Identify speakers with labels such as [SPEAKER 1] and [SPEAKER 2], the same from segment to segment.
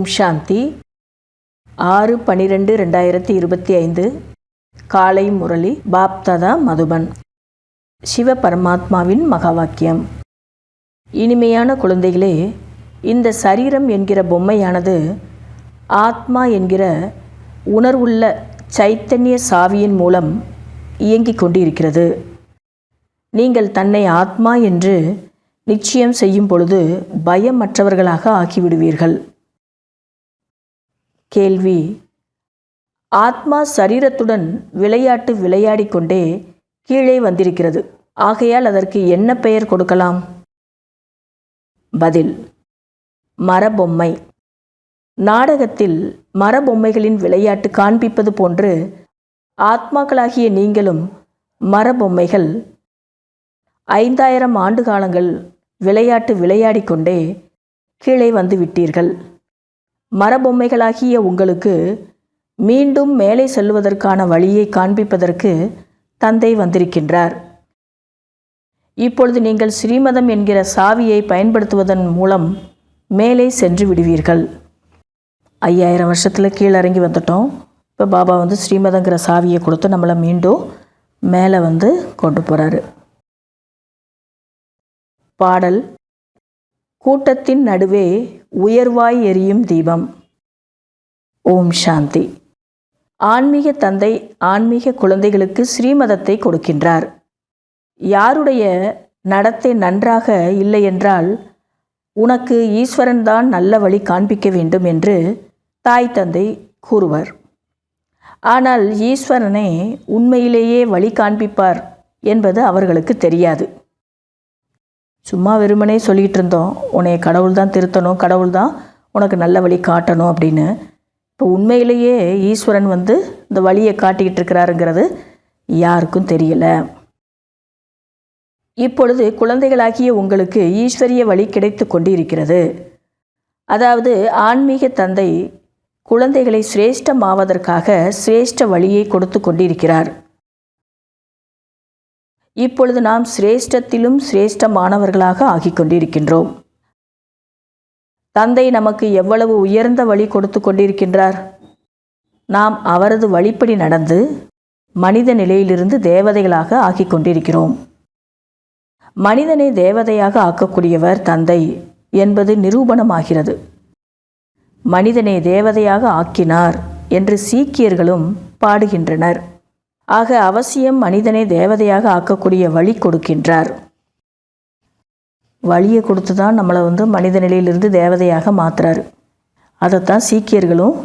[SPEAKER 1] ஓம் சாந்தி 6/12/2025 காலை முரளி பாப்தாதா மதுபன். சிவ பரமாத்மாவின் மகாவாக்கியம். இனிமையான குழந்தைகளே, இந்த சரீரம் என்கிற பொம்மையானது ஆத்மா என்கிற உணர்வுள்ள சைத்தன்ய சாவியின் மூலம் இயங்கிக் கொண்டிருக்கிறது. நீங்கள் தன்னை ஆத்மா என்று நிச்சயம் செய்யும் பொழுது பயமற்றவர்களாக ஆக்கிவிடுவீர்கள். கேள்வி: ஆத்மா சரீரத்துடன் விளையாடி கொண்டே கீழே வந்திருக்கிறது. ஆகையால் அதற்கு என்ன பெயர் கொடுக்கலாம்? பதில்: மரபொம்மை. நாடகத்தில் மரபொம்மைகளின் விளையாட்டு காண்பிப்பது போன்று ஆத்மாக்களாகிய நீங்களும் மரபொம்மைகள் 5000 ஆண்டு காலங்கள் விளையாடி கொண்டே கீழே வந்து விட்டீர்கள். மரபொம்மைகளாகிய உங்களுக்கு மீண்டும் மேலே செல்வதற்கான வழியை காண்பிப்பதற்கு தந்தை வந்திருக்கின்றார். இப்பொழுது நீங்கள் ஸ்ரீமதம் என்கிற சாவியை பயன்படுத்துவதன் மூலம் மேலே சென்று விடுவீர்கள். 5000 வருஷத்தில் கீழே இறங்கி வந்துட்டோம். இப்போ பாபா ஸ்ரீமதங்கிற சாவியை கொடுத்து நம்மளை மீண்டும் மேலே கொண்டு போகிறாரு. பாடல்: கூட்டத்தின் நடுவே உயர்வாய் எரியும் தீபம். ஓம் சாந்தி. ஆன்மீக தந்தை ஆன்மீக குழந்தைகளுக்கு ஸ்ரீமதத்தை கொடுக்கின்றார். யாருடைய நடத்தை நன்றாக இல்லை என்றால் உனக்கு ஈஸ்வரன் தான் நல்ல வழி காண்பிக்க வேண்டும் என்று தாய் தந்தை கூறுவர். ஆனால் ஈஸ்வரனே உண்மையிலேயே வழி காண்பிப்பார் என்பது அவர்களுக்கு தெரியாது. சும்மா வெறுமனே சொல்லிகிட்டு இருந்தோம், உன்னை கடவுள் தான் திருத்தணும், கடவுள் தான் உனக்கு நல்ல வழி காட்டணும் அப்படின்னு. இப்போ உண்மையிலேயே ஈஸ்வரன் இந்த வழியை காட்டிக்கிட்டு இருக்கிறாருங்கிறது யாருக்கும் தெரியல. இப்பொழுது குழந்தைகளாகிய உங்களுக்கு ஈஸ்வரிய வழி கிடைத்து கொண்டிருக்கிறது. அதாவது ஆன்மீக தந்தை குழந்தைகளை சிரேஷ்டமாவதற்காக சிரேஷ்ட வழியை கொடுத்து கொண்டிருக்கிறார். இப்பொழுது நாம் சிரேஷ்டத்திலும் சிரேஷ்டமானவர்களாக ஆகிக் கொண்டிருக்கின்றோம். தந்தை நமக்கு எவ்வளவு உயர்ந்த வழி கொடுத்து கொண்டிருக்கின்றார். நாம் அவரது வழிப்படி நடந்து மனித நிலையிலிருந்து தேவதைகளாக ஆகிக் கொண்டிருக்கிறோம். மனிதனை தேவதையாக ஆக்கக்கூடியவர் தந்தை என்பது நிரூபணமாகிறது. மனிதனை தேவதையாக ஆக்கினார் என்று சீக்கியர்களும் பாடுகின்றனர். ஆக அவசியம் மனிதனை தேவதையாக ஆக்கக்கூடிய வழி கொடுக்கின்றார். வழியை கொடுத்து தான் நம்மளை மனித நிலையிலிருந்து தேவதையாக மாற்றுறாரு. அதைத்தான் சீக்கியர்களும்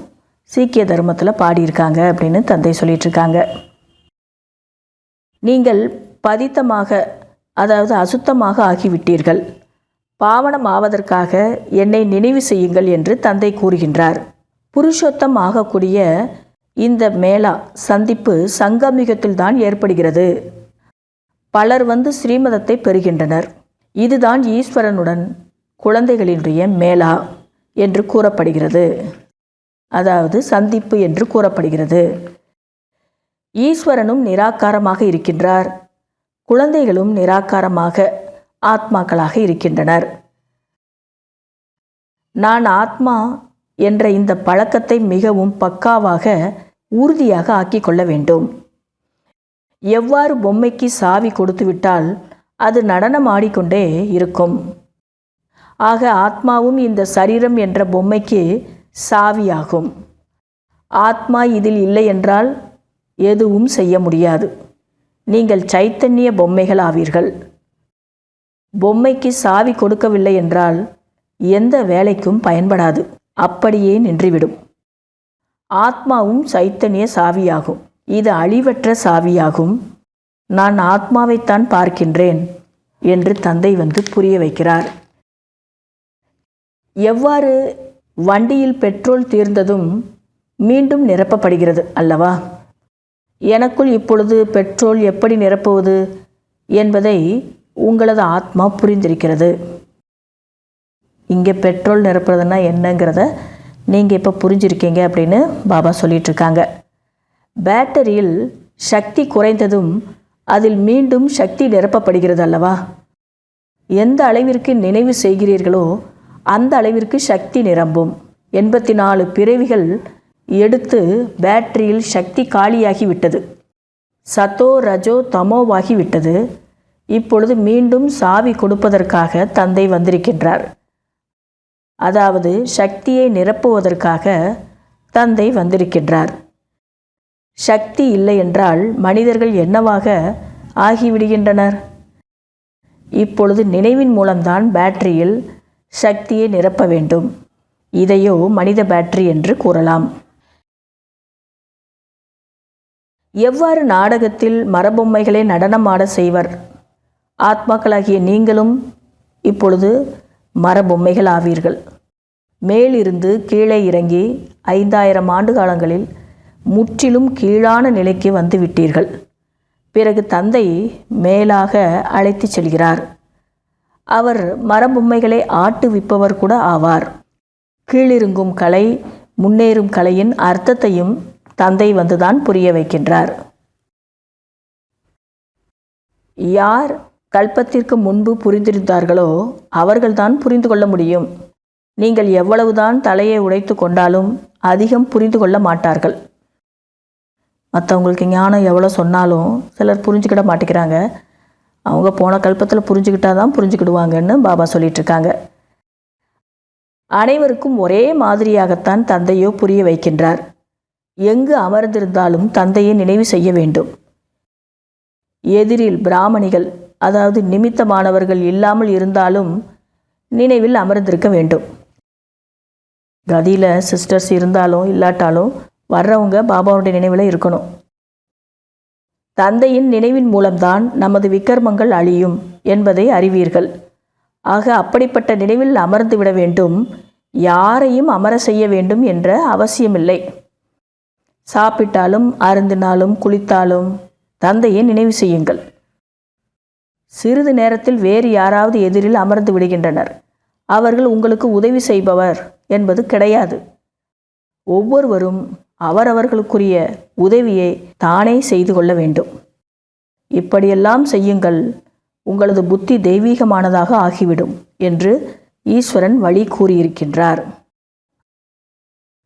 [SPEAKER 1] சீக்கிய தர்மத்தில் பாடியிருக்காங்க அப்படின்னு தந்தை சொல்லிகிட்ருக்காங்க. நீங்கள் பதித்தமாக, அதாவது அசுத்தமாக ஆகிவிட்டீர்கள். பாவனம் ஆவதற்காக என்னை நினைவு செய்யுங்கள் என்று தந்தை கூறுகின்றார். புருஷோத்தம் ஆகக்கூடிய இந்த மேளா சந்திப்பு சங்கமிகத்தில் தான் ஏற்படுகிறது. பலர் ஸ்ரீமதத்தை பெறுகின்றனர். இதுதான் ஈஸ்வரனுடன் குழந்தைகளினுடைய மேளா என்று கூறப்படுகிறது. அதாவது சந்திப்பு என்று கூறப்படுகிறது. ஈஸ்வரனும் நிராகாரமாக இருக்கின்றார். குழந்தைகளும் நிராகாரமாக ஆத்மாக்களாக இருக்கின்றனர். நான் ஆத்மா என்ற இந்த பழக்கத்தை மிகவும் பக்காவாக உறுதியாக ஆக்கிக் கொள்ள வேண்டும். எவ்வாறு பொம்மைக்கு சாவி கொடுத்துவிட்டால் அது நடனம் ஆடிக்கொண்டே இருக்கும். ஆக ஆத்மாவும் இந்த சரீரம் என்ற பொம்மைக்கு சாவியாகும். ஆத்மா இதில் இல்லை என்றால் எதுவும் செய்ய முடியாது. நீங்கள் சைத்தன்ய பொம்மைகள் ஆவீர்கள். பொம்மைக்கு சாவி கொடுக்கவில்லை என்றால் எந்த வேலைக்கும் பயன்படாது, அப்படியே நின்றுவிடும். ஆத்மாவும் சைத்தன்ய சாவியாகும். இது அழிவற்ற சாவியாகும். நான் ஆத்மாவைத்தான் பார்க்கின்றேன் என்று தந்தை புரிய வைக்கிறார். எவ்வாறு வண்டியில் பெட்ரோல் தீர்ந்ததும் மீண்டும் நிரப்பப்படுகிறது அல்லவா? எனக்குள் இப்பொழுது பெட்ரோல் எப்படி நிரப்புவது என்பதை உங்களது ஆத்மா புரிந்திருக்கிறது. இங்கே பெட்ரோல் நிரப்புறதுன்னா என்னங்கிறத நீங்கள் இப்போ புரிஞ்சிருக்கீங்க அப்படின்னு பாபா சொல்லிகிட்ருக்காங்க. பேட்டரியில் சக்தி குறைந்ததும் அதில் மீண்டும் சக்தி நிரப்பப்படுகிறது அல்லவா? எந்த அளவிற்கு நினைவு செய்கிறீர்களோ அந்த அளவிற்கு சக்தி நிரம்பும். 84 பிறவிகள் எடுத்து பேட்டரியில் சக்தி காலியாகி விட்டது. சத்தோ ரஜோ தமோவாகி விட்டது. இப்பொழுது மீண்டும் சாவி கொடுப்பதற்காக தந்தை வந்திருக்கின்றார். அதாவது சக்தியை நிரப்புவதற்காக தந்தை வந்திருக்கின்றார். சக்தி இல்லை என்றால் மனிதர்கள் என்னவாக ஆகிவிடுகின்றனர்? இப்பொழுது நினைவின் மூலம்தான் பேட்டரியில் சக்தியை நிரப்ப வேண்டும். இதையோ மனித பேட்டரி என்று கூறலாம். எவ்வாறு நாடகத்தில் மரபொம்மைகளை நடனமாட செய்வர்? ஆத்மாக்களாகிய நீங்களும் இப்பொழுது மரபொம்மைகள் ஆவீர்கள். மேலிருந்து கீழே இறங்கி 5000 ஆண்டு காலங்களில் முற்றிலும் கீழான நிலைக்கு வந்து விட்டீர்கள். பிறகு தந்தை மேலாக அழைத்து செல்கிறார். அவர் மரபொம்மைகளை ஆட்டுவிப்பவர் கூட ஆவார். கீழிறங்கும் கலை, முன்னேறும் கலையின் அர்த்தத்தையும் தந்தை வந்துதான் புரிய வைக்கின்றார். யார் கல்பத்திற்கு முன்பு புரிந்திருந்தார்களோ அவர்கள்தான் புரிந்து கொள்ள முடியும். நீங்கள் எவ்வளவுதான் தலையை உடைத்து கொண்டாலும் அதிகம் புரிந்து கொள்ள மாட்டார்கள். மற்றவங்களுக்கு ஞானம் எவ்வளோ சொன்னாலும் சிலர் புரிஞ்சுக்கிட மாட்டேங்கிறாங்க. அவங்க போன கல்பத்தில் புரிஞ்சுக்கிட்டாதான் புரிஞ்சுக்கிடுவாங்கன்னு பாபா சொல்லிட்டு இருக்காங்க. அனைவருக்கும் ஒரே மாதிரியாகத்தான் தந்தையோ புரிய வைக்கின்றார். எங்கு அமர்ந்திருந்தாலும் தந்தையை நினைவு செய்ய வேண்டும். எதிரில் பிராமணிகள், அதாவது நிமித்தமானவர்கள் இல்லாமல் இருந்தாலும் நினைவில் அமர்ந்திருக்க வேண்டும். கதியில் சிஸ்டர்ஸ் இருந்தாலும் இல்லாட்டாலும் வர்றவங்க பாபாவுடைய நினைவில் இருக்கணும். தந்தையின் நினைவின் மூலம்தான் நமது விக்கர்மங்கள் அழியும் என்பதை அறிவீர்கள். ஆக அப்படிப்பட்ட நினைவில் அமர்ந்து விட வேண்டும். யாரையும் அமர செய்ய வேண்டும் என்ற அவசியமில்லை. சாப்பிட்டாலும் அருந்தினாலும் குளித்தாலும் தந்தையை நினைவு செய்யுங்கள். சிறிது நேரத்தில் வேறு யாராவது எதிரில் அமர்ந்து விடுகின்றனர். அவர்கள் உங்களுக்கு உதவி செய்பவர் என்பது கிடையாது. ஒவ்வொருவரும் அவரவர்களுக்குரிய உதவியை தானே செய்து கொள்ள வேண்டும். இப்படியெல்லாம் செய்யுங்கள், உங்களது புத்தி தெய்வீகமானதாக ஆகிவிடும் என்று ஈஸ்வரன் வழி கூறியிருக்கின்றார்.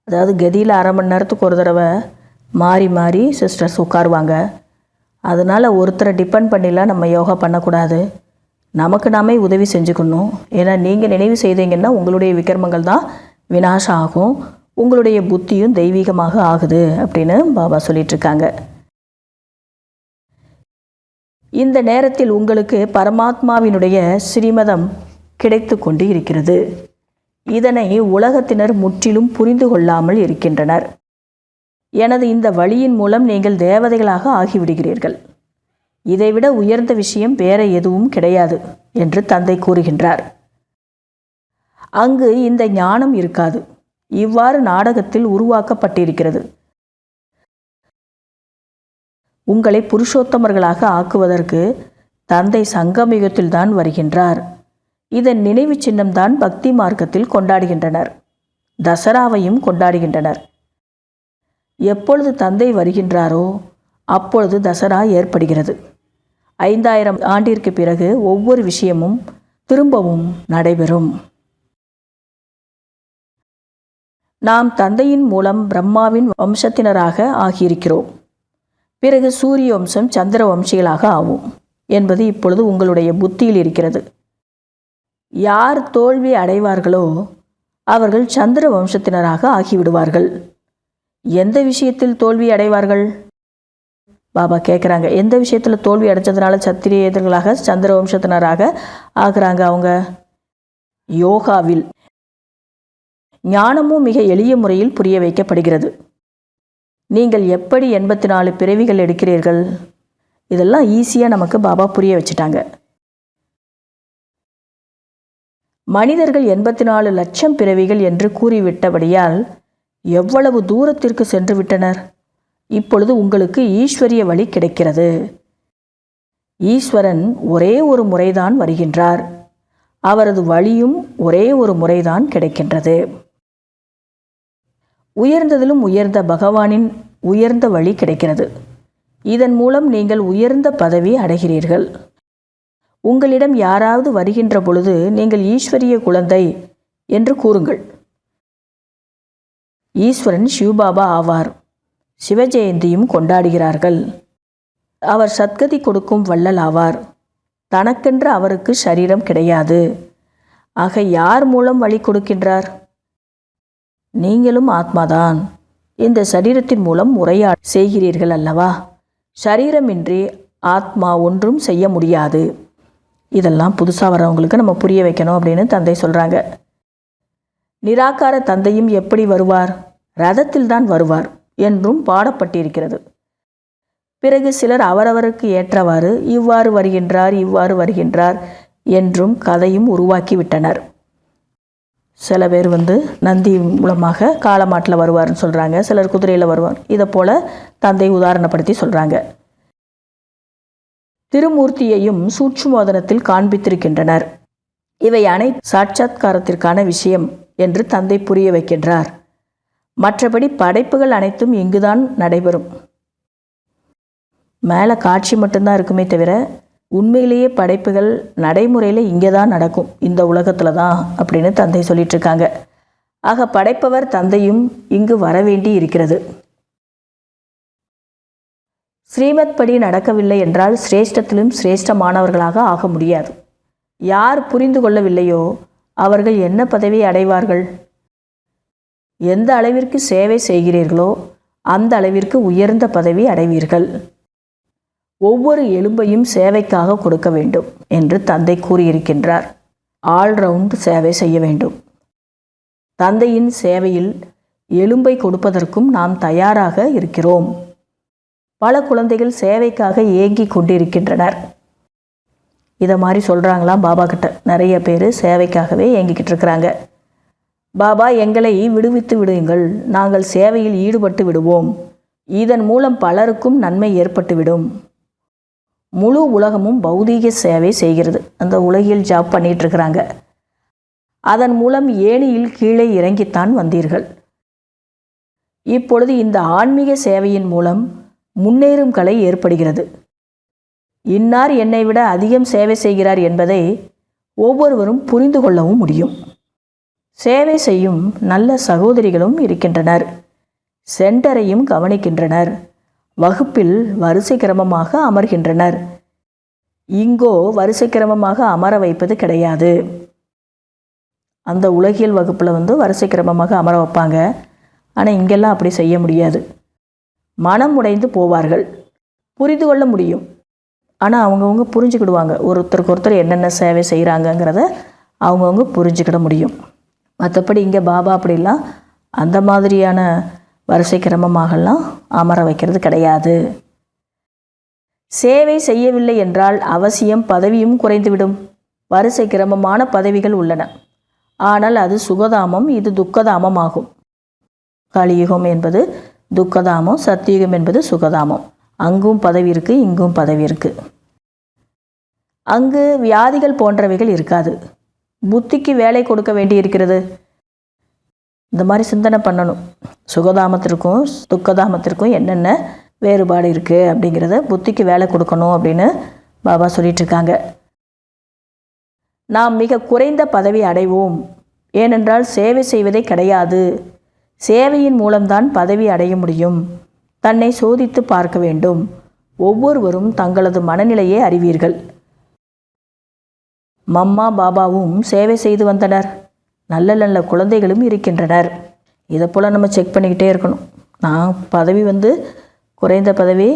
[SPEAKER 1] அதாவது கதியில் 1/2 மணி நேரத்துக்கு ஒரு தடவை மாறி மாறி சிஸ்டர்ஸ் உட்காருவாங்க. அதனால் ஒருத்தரை டிபெண்ட் பண்ணிலாம் நம்ம யோகா பண்ணக்கூடாது. நமக்கு நாமே உதவி செஞ்சுக்கணும். ஏன்னா நீங்கள் நினைவு செய்தீங்கன்னா உங்களுடைய விக்ரமங்கள் தான் விநாசம் ஆகும், உங்களுடைய புத்தியும் தெய்வீகமாக ஆகுது அப்படின்னு பாபா சொல்லிகிட்ருக்காங்க. இந்த நேரத்தில் உங்களுக்கு பரமாத்மாவினுடைய ஸ்ரீமதம் கிடைத்து கொண்டு இருக்கிறது. இதனை உலகத்தினர் முற்றிலும் புரிந்து கொள்ளாமல் இருக்கின்றனர். எனது இந்த வழியின் மூலம் நீங்கள் தேவதைகளாக ஆகிவிடுகிறீர்கள். இதைவிட உயர்ந்த விஷயம் வேற எதுவும் கிடையாது என்று தந்தை கூறுகின்றார். அங்கு இந்த ஞானம் இருக்காது. இவ்வாறு நாடகத்தில் உருவாக்கப்பட்டிருக்கிறது. உங்களை புருஷோத்தமர்களாக ஆக்குவதற்கு தந்தை சங்கமயுகத்தில் தான் வருகின்றார். இதன் நினைவு சின்னம்தான் பக்தி மார்க்கத்தில் கொண்டாடுகின்றனர். தசராவையும் கொண்டாடுகின்றனர். எப்பொழுது தந்தை வருகின்றாரோ அப்பொழுது தசரா ஏற்படுகிறது. 5000 ஆண்டிற்கு பிறகு ஒவ்வொரு விஷயமும் திரும்பவும் நடைபெறும். நாம் தந்தையின் மூலம் பிரம்மாவின் வம்சத்தினராக ஆகியிருக்கிறோம். பிறகு சூரிய வம்சம் சந்திர வம்சிகளாக ஆகும் என்பது இப்பொழுது உங்களுடைய புத்தியில் இருக்கிறது. யார் தோல்வி அடைவார்களோ அவர்கள் சந்திர வம்சத்தினராக ஆகிவிடுவார்கள். எந்த விஷயத்தில் தோல்வி அடைவார்கள்? பாபா கேட்குறாங்க. எந்த விஷயத்தில் தோல்வி அடைஞ்சதுனால சத்திரியர்களாக சந்திர வம்சத்தினராக ஆகிறாங்க அவங்க? யோகாவில். ஞானமும் மிக எளிய முறையில் புரிய வைக்கப்படுகிறது. நீங்கள் எப்படி 84 பிறவிகள் எடுக்கிறீர்கள்? இதெல்லாம் ஈஸியாக நமக்கு பாபா புரிய வச்சுட்டாங்க. மனிதர்கள் 84 லட்சம் பிறவிகள் என்று கூறிவிட்டபடியால் எவ்வளவு தூரத்திற்கு சென்று விட்டனர். இப்பொழுது உங்களுக்கு ஈஸ்வரிய வழி கிடைக்கிறது. ஈஸ்வரன் ஒரே ஒரு முறைதான் வருகின்றார். அவரது வழியும் ஒரே ஒரு முறைதான் கிடைக்கின்றது. உயர்ந்ததிலும் உயர்ந்த பகவானின் உயர்ந்த வழி கிடைக்கிறது. இதன் மூலம் நீங்கள் உயர்ந்த பதவி அடைகிறீர்கள். உங்களிடம் யாராவது வருகின்ற பொழுது நீங்கள் ஈஸ்வரிய குழந்தை என்று கூறுங்கள். ஈஸ்வரன் சிவபாபா ஆவார். சிவஜெயந்தியும் கொண்டாடுகிறார்கள். அவர் சத்கதி கொடுக்கும் வள்ளல் ஆவார். தனக்கென்று அவருக்கு சரீரம் கிடையாது. ஆக யார் மூலம் வழி கொடுக்கின்றார்? நீங்களும் ஆத்மாதான். இந்த சரீரத்தின் மூலம் உரையாட செய்கிறீர்கள் அல்லவா? சரீரமின்றி ஆத்மா ஒன்றும் செய்ய முடியாது. இதெல்லாம் புதுசாக வரவங்களுக்கு நம்ம புரிய வைக்கணும் அப்படின்னு தந்தை சொல்கிறாங்க. நிராகார தந்தையும் எப்படி வருவார்? ரதத்தில் தான் வருவார் என்றும் பாடப்பட்டிருக்கிறது. பிறகு சிலர் அவரவருக்கு ஏற்றவாறு இவ்வாறு வருகின்றார், இவ்வாறு வருகின்றார் என்றும் கதையும் உருவாக்கிவிட்டனர். சில பேர் நந்தி மூலமாக காளமாட்டில் வருவார்னு சொல்கிறாங்க, சிலர் குதிரையில் வருவார். இதை போல் தந்தை உதாரணப்படுத்தி சொல்கிறாங்க. திருமூர்த்தியையும் சூட்சுமோதனத்தில் காண்பித்திருக்கின்றனர். இவை அனைத்து சாட்சாத்காரத்திற்கான விஷயம் என்று தந்தை புரிய வைக்கின்றார். மற்றபடி படைப்புகள் அனைத்தும் இங்குதான் நடைபெறும். மேலே காட்சி மட்டும்தான் இருக்குமே தவிர உண்மையிலேயே படைப்புகள் நடைமுறையில் இங்கே தான் நடக்கும், இந்த உலகத்தில் தான் அப்படின்னு தந்தை சொல்லிட்டு இருக்காங்க. ஆக படைப்பவர் தந்தையும் இங்கு வரவேண்டி இருக்கிறது. ஸ்ரீமத் படி நடக்கவில்லை என்றால் சிரேஷ்டத்திலும் சிரேஷ்டமானவர்களாக ஆக முடியாது. யார் புரிந்து கொள்ளவில்லையோ அவர்கள் என்ன பதவி அடைவார்கள்? எந்த அளவிற்கு சேவை செய்கிறீர்களோ அந்த அளவிற்கு உயர்ந்த பதவி அடைவீர்கள். ஒவ்வொரு எலும்பையும் சேவைக்காக கொடுக்க வேண்டும் என்று தந்தை கூறியிருக்கின்றார். ஆல்ரவுண்ட் சேவை செய்ய வேண்டும். தந்தையின் சேவையில் எலும்பை கொடுப்பதற்கும் நாம் தயாராக இருக்கிறோம். பல குழந்தைகள் சேவைக்காக ஏங்கி கொண்டிருக்கின்றனர். இதை மாதிரி சொல்கிறாங்களாம் பாபா கிட்ட. நிறைய பேர் சேவைக்காகவே ஏங்கிக்கிட்டு இருக்கிறாங்க. பாபா எங்களை விடுவித்து விடுங்கள், நாங்கள் சேவையில் ஈடுபட்டு விடுவோம், இதன் மூலம் பலருக்கும் நன்மை ஏற்பட்டுவிடும். முழு உலகமும் பௌதீக சேவை செய்கிறது. அந்த உலகில் ஜாப் பண்ணிகிட்ருக்கிறாங்க. அதன் மூலம் ஏணியில் கீழே இறங்கித்தான் வந்தீர்கள். இப்பொழுது இந்த ஆன்மீக சேவையின் மூலம் முன்னேறும் கலை ஏற்படுகிறது. இன்னார் என்னை விட அதிகம் சேவை செய்கிறார் என்பதை ஒவ்வொருவரும் புரிந்து கொள்ளவும் முடியும். சேவை செய்யும் நல்ல சகோதரிகளும் இருக்கின்றனர். சென்டரையும் கவனிக்கின்றனர். வகுப்பில் வரிசை கிரமமாக அமர்கின்றனர். இங்கோ வரிசை கிரமமாக அமர வைப்பது கிடையாது. அந்த உலகியல் வகுப்பில் வரிசை கிரமமாக அமர வைப்பாங்க. ஆனால் இங்கெல்லாம் அப்படி செய்ய முடியாது. மனம் உடைந்து போவார்கள். புரிந்து கொள்ள முடியும். ஆனால் அவங்கவுங்க புரிஞ்சுக்கிடுவாங்க. ஒருத்தருக்கு ஒருத்தர் என்னென்ன சேவை செய்கிறாங்கங்கிறத அவங்கவுங்க புரிஞ்சுக்கிட முடியும். மற்றபடி இங்கே பாபா அப்படிலாம் அந்த மாதிரியான வரிசை கிரமமாகலாம் அமர வைக்கிறது கிடையாது. சேவை செய்யவில்லை என்றால் அவசியம் பதவியும் குறைந்துவிடும். வரிசை கிரமமான பதவிகள் உள்ளன. ஆனால் அது சுகதாமம், இது துக்கதாமம் ஆகும். கலியுகம் என்பது துக்கதாமம், சத்தியுகம் என்பது சுகதாமம். அங்கும் பதவி இருக்குது, இங்கும் பதவி இருக்குது. அங்கு வியாதிகள் போன்றவைகள் இருக்காது. புத்திக்கு வேலை கொடுக்க வேண்டி இருக்கிறது. இந்த மாதிரி சிந்தனை பண்ணணும். சுகதாமத்திற்கும் துக்கதாமத்திற்கும் என்னென்ன வேறுபாடு இருக்குது அப்படிங்கிறத புத்திக்கு வேலை கொடுக்கணும் அப்படின்னு பாபா சொல்லிட்டு இருக்காங்க. நாம் மிக குறைந்த பதவி அடைவோம். ஏனென்றால் சேவை செய்வதே கிடையாது. சேவையின் மூலம்தான் பதவி அடைய முடியும். தன்னை சோதித்து பார்க்க வேண்டும். ஒவ்வொருவரும் தங்களது மனநிலையை அறிவீர்கள். மம்மா பாபாவும் சேவை செய்து வந்தனர். நல்ல நல்ல குழந்தைகளும் இருக்கின்றனர். இதை போல் நம்ம செக் பண்ணிக்கிட்டே இருக்கணும். நான் பதவி குறைந்த பதவி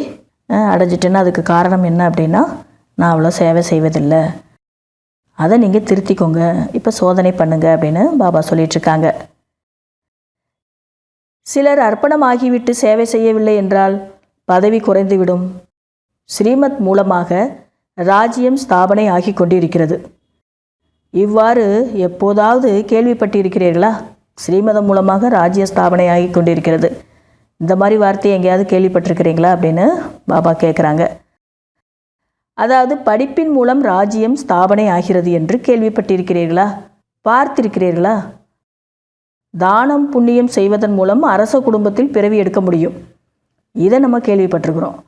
[SPEAKER 1] அடைஞ்சிட்டேன்னா அதுக்கு காரணம் என்ன அப்படின்னா நான் அவ்வளோ சேவை செய்வதில்லை. அதை நீங்கள் திருத்திக்கோங்க, இப்போ சோதனை பண்ணுங்க அப்படின்னு பாபா சொல்லிகிட்ருக்காங்க. சிலர் அர்ப்பணமாகிவிட்டு சேவை செய்யவில்லை என்றால் பதவி குறைந்துவிடும். ஸ்ரீமத் மூலமாக ராஜ்யம் ஸ்தாபனை ஆகி கொண்டிருக்கிறது. இவ்வாறு எப்போதாவது கேள்விப்பட்டிருக்கிறீர்களா? ஸ்ரீமதம் மூலமாக ராஜ்ய ஸ்தாபனை ஆகி கொண்டிருக்கிறது. இந்த மாதிரி வார்த்தையை எங்கேயாவது கேள்விப்பட்டிருக்கிறீங்களா அப்படின்னு பாபா கேட்குறாங்க. அதாவது படிப்பின் மூலம் ராஜ்யம் ஸ்தாபனை ஆகிறது என்று கேள்விப்பட்டிருக்கிறீர்களா? பார்த்திருக்கிறீர்களா? தானம் புண்ணியம் செய்வதன் மூலம் அரச குடும்பத்தில் பிறவி எடுக்க முடியும். இதை நம்ம கேள்விப்பட்டிருக்கிறோம்.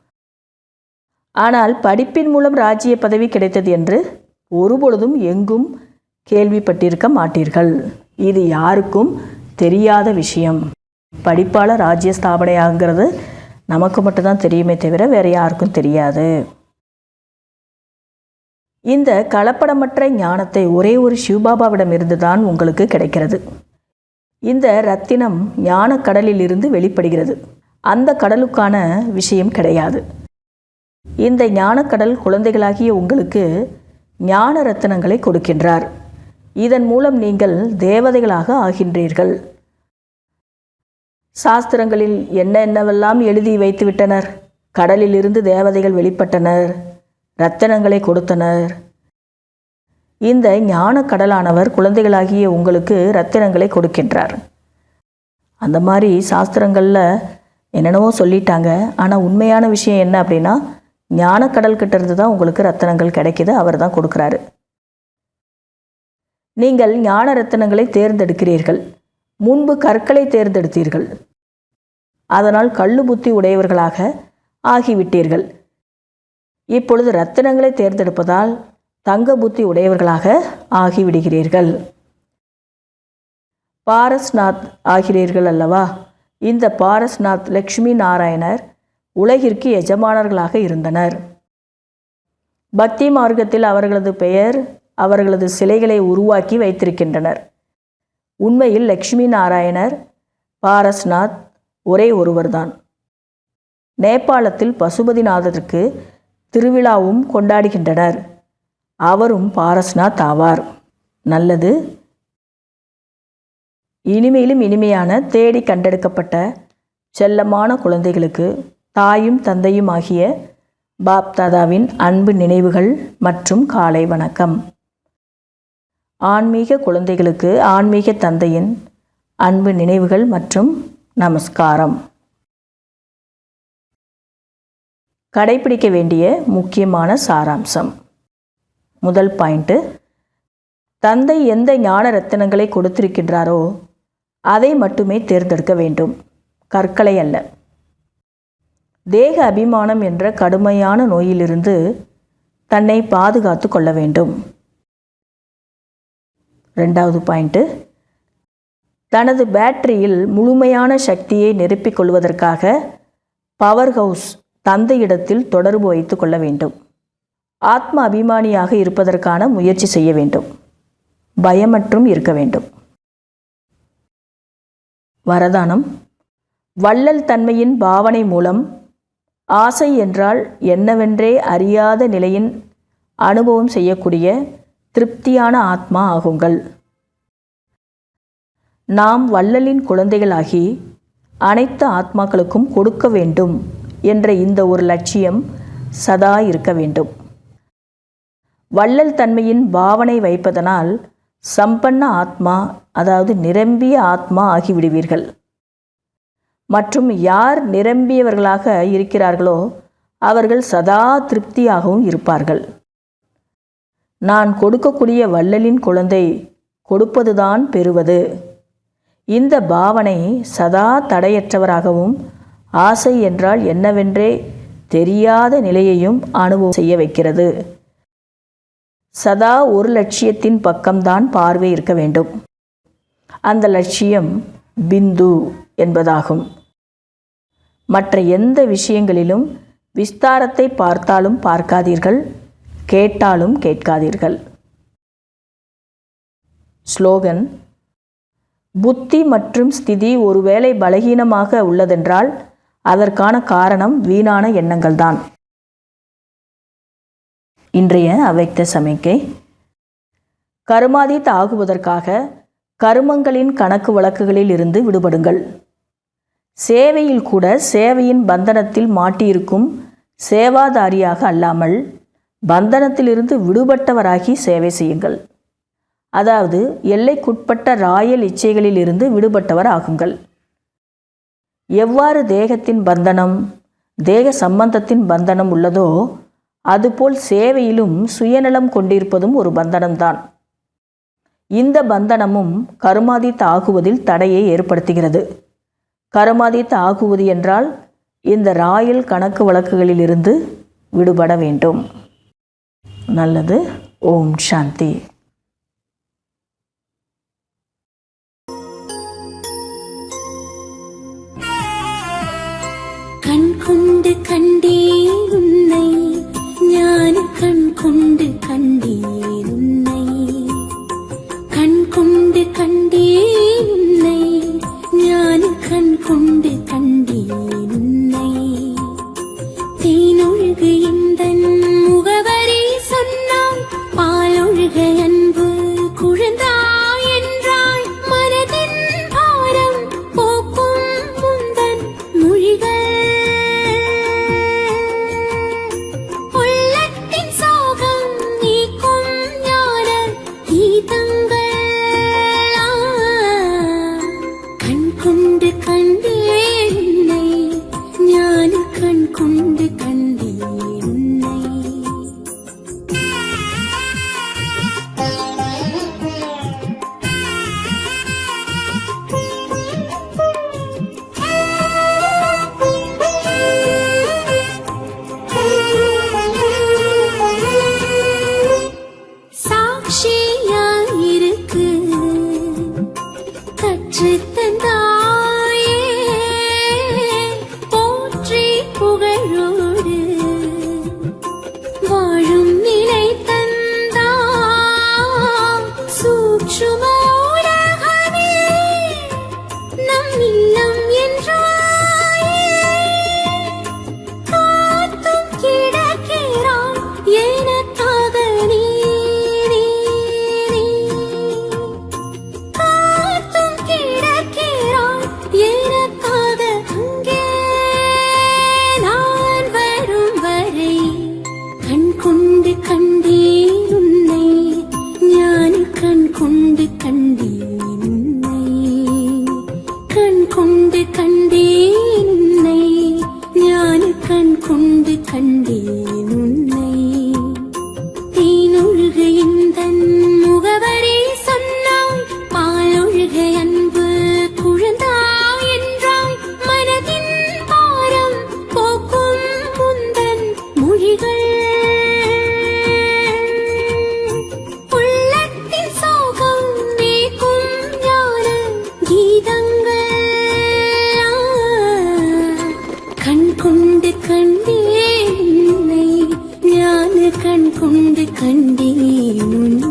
[SPEAKER 1] ஆனால் படிப்பின் மூலம் ராஜ்ய பதவி கிடைத்தது என்று ஒருபொழுதும் எங்கும் கேள்விப்பட்டிருக்க மாட்டீர்கள். இது யாருக்கும் தெரியாத விஷயம். படிப்பால் ராஜ்ய ஸ்தாபனையாகிறது நமக்கு மட்டும்தான் தெரியுமே தவிர வேறு யாருக்கும் தெரியாது. இந்த கலப்படமற்ற ஞானத்தை ஒரே ஒரு சிவபாபாவிடம் இருந்து தான் உங்களுக்கு கிடைக்கிறது. இந்த ரத்தினம் ஞான கடலில் இருந்து வெளிப்படுகிறது. அந்த கடலுக்கான விஷயம் கிடையாது. இந்த ஞானக்கடல் குழந்தைகளாகிய உங்களுக்கு ஞான ரத்தினங்களை கொடுக்கின்றார். இதன் மூலம் நீங்கள் தேவதைகளாக ஆகின்றீர்கள். சாஸ்திரங்களில் என்னவெல்லாம் எழுதி வைத்து விட்டனர். கடலில் இருந்து தேவதைகள் வெளிப்பட்டனர், இரத்தினங்களை கொடுத்தனர். இந்த ஞான கடலானவர் குழந்தைகளாகிய உங்களுக்கு இரத்தினங்களை கொடுக்கின்றார். அந்த மாதிரி சாஸ்திரங்களில் என்னென்னவோ சொல்லிட்டாங்க. ஆனால் உண்மையான விஷயம் என்ன அப்படின்னா, ஞானக்கடல் கிட்ட இருந்து தான் உங்களுக்கு ரத்தினங்கள் கிடைக்கிது. அவர் தான் கொடுக்குறாரு. நீங்கள் ஞான ரத்தினங்களை தேர்ந்தெடுக்கிறீர்கள். முன்பு கற்களை தேர்ந்தெடுத்தீர்கள். அதனால் கள்ளு புத்தி உடையவர்களாக ஆகிவிட்டீர்கள். இப்பொழுது ரத்தினங்களை தேர்ந்தெடுப்பதால் தங்க புத்தி உடையவர்களாக ஆகிவிடுகிறீர்கள். பாரஸ்நாத் ஆகிறீர்கள் அல்லவா? இந்த பாரஸ்நாத் லக்ஷ்மி நாராயணர் உலகிற்கு எஜமானர்களாக இருந்தனர். பக்தி மார்க்கத்தில் அவர்களது பெயர் அவர்களது சிலைகளை உருவாக்கி வைத்திருக்கின்றனர். உண்மையில் லக்ஷ்மி நாராயணர் பாரஸ்நாத் ஒரே ஒருவர்தான். நேபாளத்தில் பசுபதிநாதருக்கு திருவிழாவும் கொண்டாடுகின்றனர். அவரும் பாரஸ்நாத் ஆவார். நல்லது. இனிமையிலும் இனிமையான தேடி கண்டெடுக்கப்பட்ட செல்லமான குழந்தைகளுக்கு தாயும் தந்தையும் ஆகிய பாப்தாதாவின் அன்பு நினைவுகள் மற்றும் காலை வணக்கம். ஆன்மீக குழந்தைகளுக்கு ஆன்மீக தந்தையின் அன்பு நினைவுகள் மற்றும் நமஸ்காரம். கடைபிடிக்க வேண்டிய முக்கியமான சாராம்சம். முதல் பாயிண்ட்டு, தந்தை எந்த ஞான ரத்தினங்களை கொடுத்திருக்கின்றாரோ அதை மட்டுமே தேர்ந்தெடுக்க வேண்டும், கற்களை அல்ல. தேக அபிமானம் என்ற கடுமையான நோயிலிருந்து தன்னை பாதுகாத்து கொள்ள வேண்டும். ரெண்டாவது பாயிண்ட்டு, தனது பேட்டரியில் முழுமையான சக்தியை நிரப்பிக் கொள்வதற்காக பவர் ஹவுஸ் தந்தையிடத்தில் தொடர்பு வைத்து கொள்ள வேண்டும். ஆத்ம அபிமானியாக இருப்பதற்கான முயற்சி செய்ய வேண்டும். பயமற்றும் இருக்க வேண்டும். வரதானம். வள்ளல் தன்மையின் பாவனை மூலம் ஆசை என்றால் என்னவென்றே அறியாத நிலையின் அனுபவம் செய்யக்கூடிய திருப்தியான ஆத்மா ஆகுங்கள். நாம் வள்ளலின் குழந்தைகளாகி அனைத்து ஆத்மாக்களுக்கும் கொடுக்க வேண்டும் என்ற இந்த ஒரு லட்சியம் சதா இருக்க வேண்டும். வள்ளல் தன்மையின் பாவனை வைப்பதனால் சம்பன்ன ஆத்மா, அதாவது நிரம்பிய ஆத்மா ஆகிவிடுவீர்கள். மற்றும் யார் நிரம்பியவர்களாக இருக்கிறார்களோ அவர்கள் சதா திருப்தியாகவும் இருப்பார்கள். நான் கொடுக்கக்கூடிய வள்ளலின் குழந்தை கொடுப்பதுதான் பெறுவது. இந்த பாவனை சதா தடையற்றவராகவும் ஆசை என்றால் என்னவென்றே தெரியாத நிலையையும் அனுபவம் செய்ய வைக்கிறது. சதா ஒரு லட்சியத்தின் பக்கம்தான் பார்வை இருக்க வேண்டும். அந்த லட்சியம் பிந்து என்பதாகும். மற்ற எந்த விஷயங்களிலும் விஸ்தாரத்தை பார்த்தாலும் பார்க்காதீர்கள், கேட்டாலும் கேட்காதீர்கள். ஸ்லோகன். புத்தி மற்றும் ஸ்திதி ஒருவேளை பலகீனமாக உள்ளதென்றால் அதற்கான காரணம் வீணான எண்ணங்கள்தான். இன்றைய அவ்யக்த சமிக்கை. கர்மாதீத் ஆகுவதற்காக கருமங்களின் கணக்கு வழக்குகளில் இருந்து விடுபடுங்கள். சேவையில் கூட சேவையின் பந்தனத்தில் மாட்டியிருக்கும் சேவாதாரியாக அல்லாமல் பந்தனத்திலிருந்து விடுபட்டவராகி சேவை செய்யுங்கள். அதாவது எல்லைக்குட்பட்ட ராயல் இச்சைகளில் இருந்து விடுபட்டவர் ஆகுங்கள். எவ்வாறு தேகத்தின் பந்தனம், தேக சம்பந்தத்தின் பந்தனம் உள்ளதோ அதுபோல் சேவையிலும் சுயநலம் கொண்டிருப்பதும் ஒரு பந்தனம்தான். இந்த பந்தனமும் கர்மாதீத் ஆகுவதில் தடையை ஏற்படுத்துகிறது. கர்மாதீத் ஆகுவது என்றால் இந்த ராயல் கணக்கு வழக்குகளில் இருந்து விடுபட வேண்டும். நல்லது. ஓம் சாந்தி.
[SPEAKER 2] கண் கொண்டு கண்டேன் உன்னை, ஞான கண் கொண்டு கண்டேன் உன்னை, கண் கொண்டு கண்டேன் உன்னை, ஞான கண் கொண்டு கண்டேன் உன்னை. தேனொழுகு எந்தன் முகவரி சொன்னாய், பாலொழுக அன்பு குழந்தாய் என்றாய். மனதின் பாரம் போக்கும் முந்தன் மொழிகள், உள்ளத்தின் சோகம் நீக்கும் ஞான கீதங்கள். கண் கொண்டு கண்டேன் உன்னை, ஞான கண் கொண்டு கண்டேன் உன்னை. சாட்சியாயிருக்கு கற்றுத் தந்தாயே, போற்றி புகழோடு வாழும் நிலை தந்தாய். சூட்சும உலகமே நம் இல்லம் என்றாயே, காத்தும் கிடக்கிறாய் எனக்காக நீ, காத்தும் கிடக்கிறாய் எனக்காக அங்கே. நான் வரும் வரை கண் கொண்டு கண்டேன் உன்னை, ஞான கண் கொண்டு கண்டேன் உன்னை, கண் கொண்டு கண்டேன் உன்னை, ஞான கண் கொண்டு கண்டேன் உன்னை. தேனொழுக எந்தன் முகவரி சொன்னாய், பாலொழுக அன்பு குழந்தாய் என்றாய். மனதின் பாரம் போக்கும் முந்தன் மொழிகள், உள்ளத்தின் சோகம் நீக்கும் ஞான கீதங்கள். கண் கொண்டு கண்டேன் உன்னை, ஞான கண் கொண்டு கண்டேன் உன்னை.